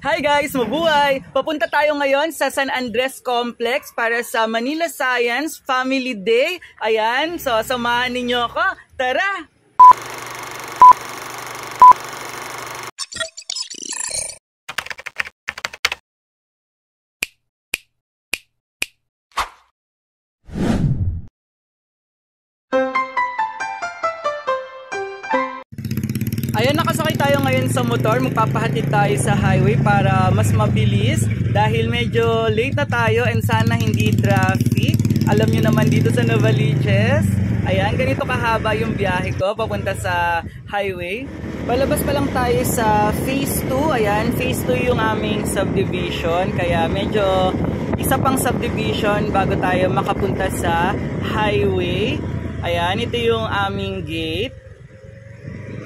Hi guys! Mabuhay! Papunta tayo ngayon sa San Andres Complex para sa Manila Science Family Day. Ayan, so samahan ninyo ako. Tara! Ayan, nakasakay tayo ngayon sa motor. Magpapahatid tayo sa highway para mas mabilis dahil medyo late na tayo and sana hindi traffic. Alam nyo naman dito sa Novaliches. Ayan, ganito kahaba yung biyahe ko papunta sa highway. Palabas pa lang tayo sa phase 2. Ayan, phase 2 yung aming subdivision. Kaya medyo isa pang subdivision bago tayo makapunta sa highway. Ayan, ito yung aming gate.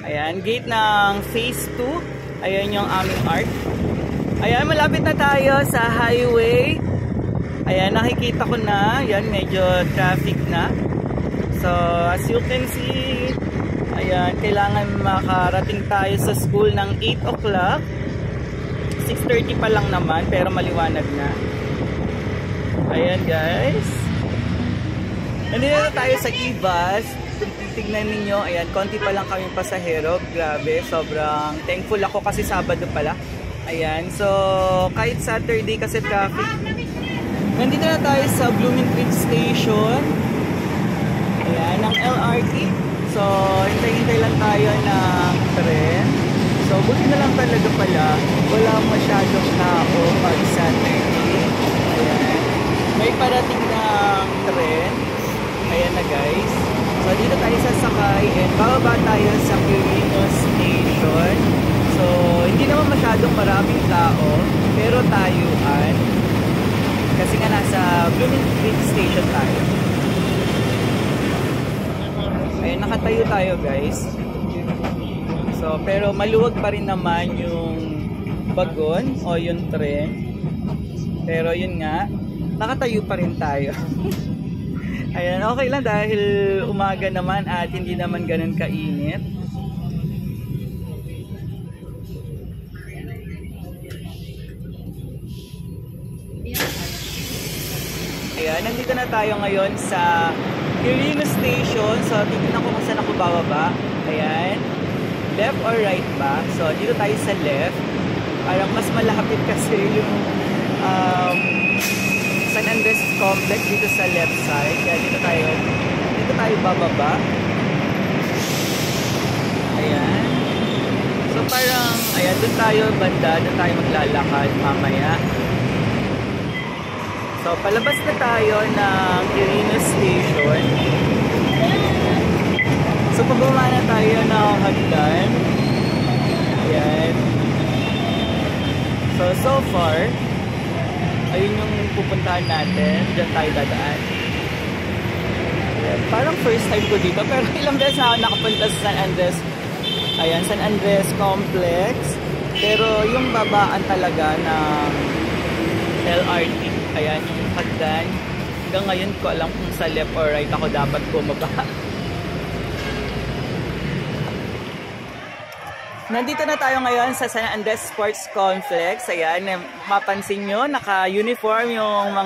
Ayan, gate ng phase 2. Ayan yung aming arc. Ayan, malapit na tayo sa highway. Ayan, nakikita ko na. Ayan, medyo traffic na. So, as you can see, ayan, kailangan makarating tayo sa school ng 8 o'clock. 6:30 pa lang naman, pero maliwanag na. Ayan, guys. Nandito na tayo sa e-bus. Tignan ninyo, ayan, konti pa lang kaming pasahero. Grabe, sobrang thankful ako kasi Sabado pala. Ayan, so kahit Saturday kasi traffic. Nandito na tayo sa Bloomingtreet Station. Ayan, ng LRT. So, hintay-hintay lang tayo ng tren. So, buti na lang talaga pala. Wala masyadong tao pag Saturday. Ayan, may parating ng tren. Ayan na guys. So, dito tayo sasakay and bababa tayo sa Quirino Station. So, hindi naman masyadong maraming tao, pero tayuan. Kasi nga nasa Bloomingtreet Station tayo. Ayan, nakatayo tayo guys. So, pero maluwag pa rin naman yung bagon o yung tren. Pero yun nga, nakatayo pa rin tayo. Ayan, okay lang dahil umaga naman at hindi naman ganun kainit. Ayan, nandito na tayo ngayon sa Quirino Station. So, titignan ko kung saan ako bababa. Ayan, left or right ba? So, dito tayo sa left. Parang mas malapit kasi yung San Andres Complex dito sa left side. Kaya dito tayo bababa. Ayan. So parang, ayan, doon tayo banda, doon tayo maglalakad mamaya. So palabas na tayo ng Quirino Station. So pababa na tayo ng hagdan. Ayan. So far, ayun yung pupuntahan natin. Diyan tayo dadaan. Parang first time ko dito. Pero ilang beses na ako nakapunta sa San Andres. Ayan, San Andres Complex. Pero yung babaan talaga ng LRT. Ayan, yung hagdan. Hanggang ngayon ko alam kung sa left or right ako dapat bumaba. Nandito na tayo ngayon sa San Andres Sports Complex. Ayan, mapansin nyo, naka-uniform yung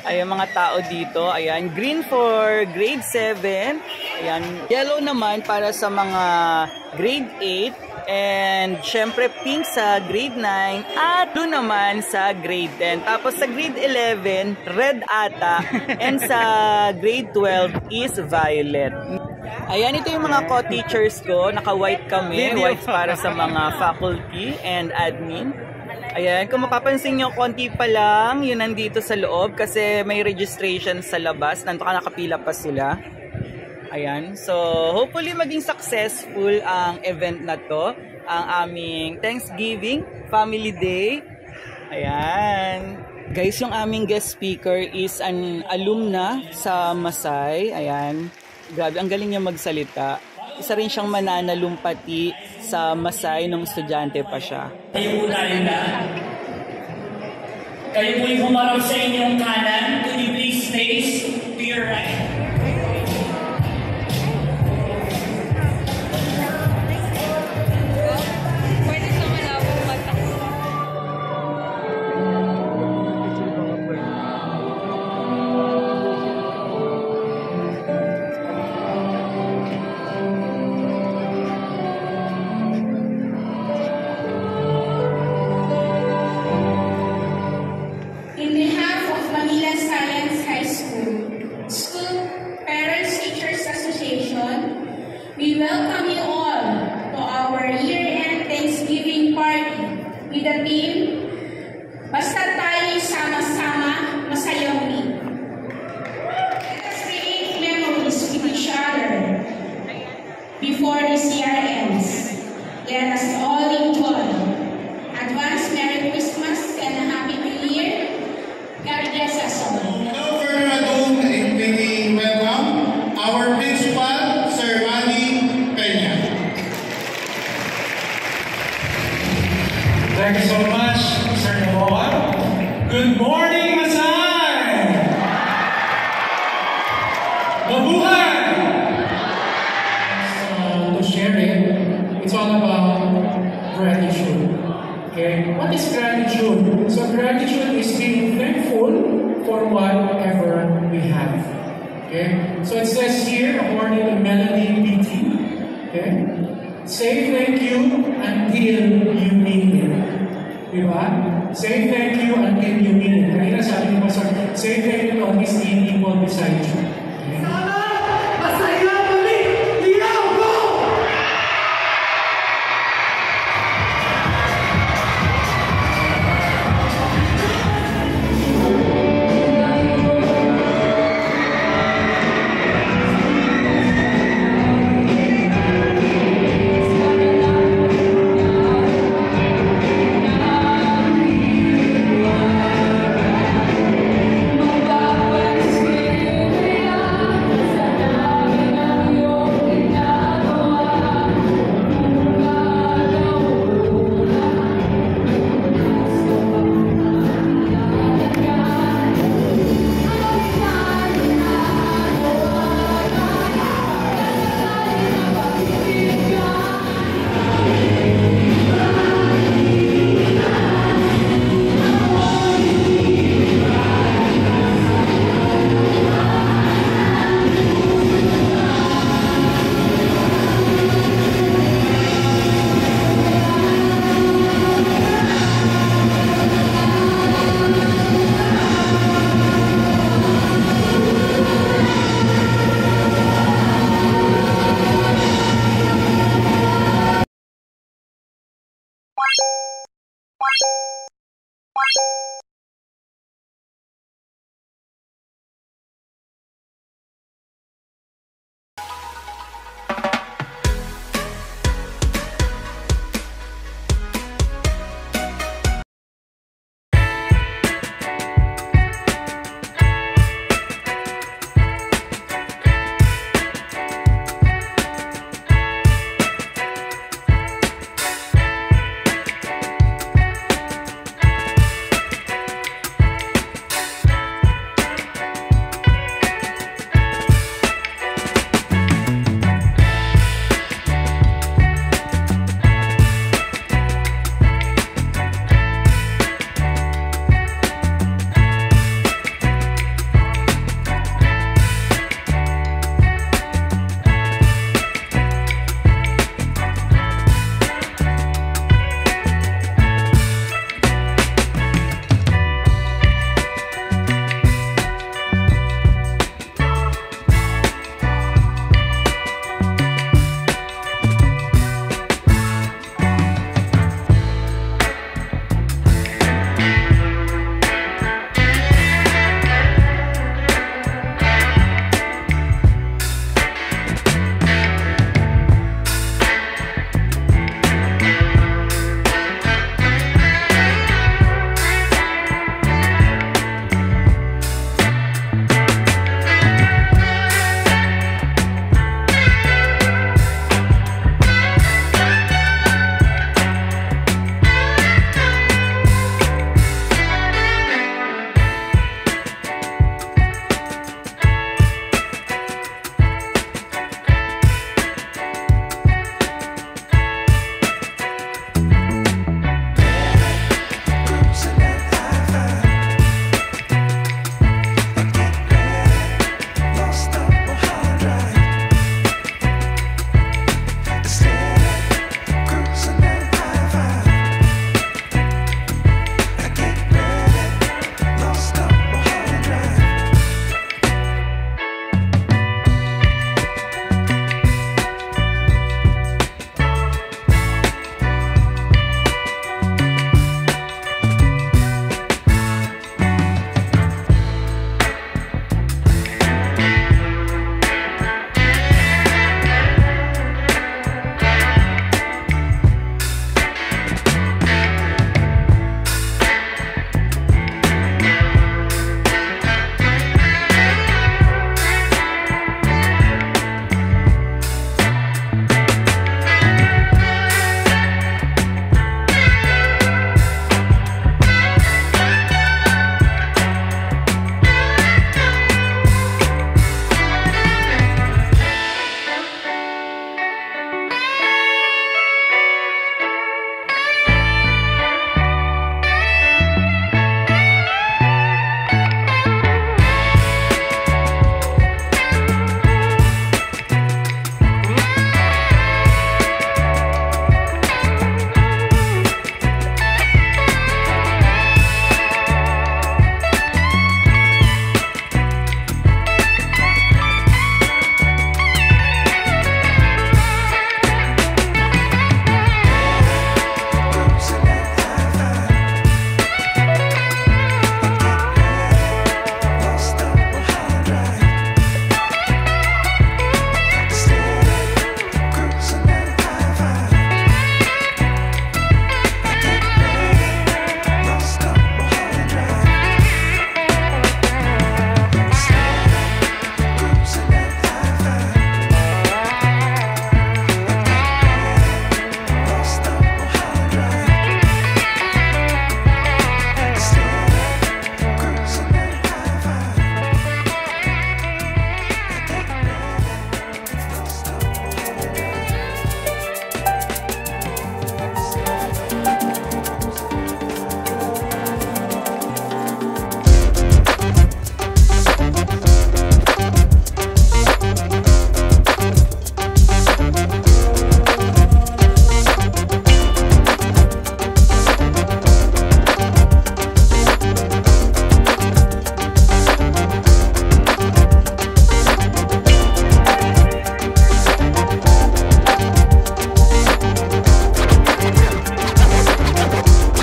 mga tao dito. Ayan, green for grade 7. Ayan, yellow naman para sa mga grade 8. And syempre pink sa grade 9 at blue naman sa grade 10. Tapos sa grade 11, red ata. And sa grade 12 is violet. Ayan, ito yung mga co-teachers ko. Naka-white kami. White para sa mga faculty and admin. Ayan, kung mapapansin nyo, konti pa lang yun nandito sa loob kasi may registration sa labas. Nandito ka nakapila pa sila. Ayan, so hopefully maging successful ang event na to. Ang aming Thanksgiving Family Day. Ayan. Guys, yung aming guest speaker is an alumna sa Masay. Ayan. Grabe, ang galing niya magsalita. Isa rin siyang mananalumpati sa Masay nung estudyante pa siya. Kayo po tayo na. Kayo po'y humarap sa inyong kanan. Could you please face to your right? with the team, basta tayo sama-sama, masaya ulit. Let us create memories with each other before this year ends. Let us all enjoy. Advance Merry Christmas and a Happy New Year. God bless us all. Without further ado, we welcome our principal, Sir Manny Peña. Thank you so much, Sir Noah. Good morning, Masay! Mabuhay! To share it, it's all about gratitude. Okay? What is gratitude? So gratitude is being thankful for whatever we have. Okay? So it says here, according to Melody PT, okay? Say thank you until you mean it. Diba? Say thank you until you mean it. Kanina sabi ni Pastor, say thank you to at least 8 people beside you. Okay?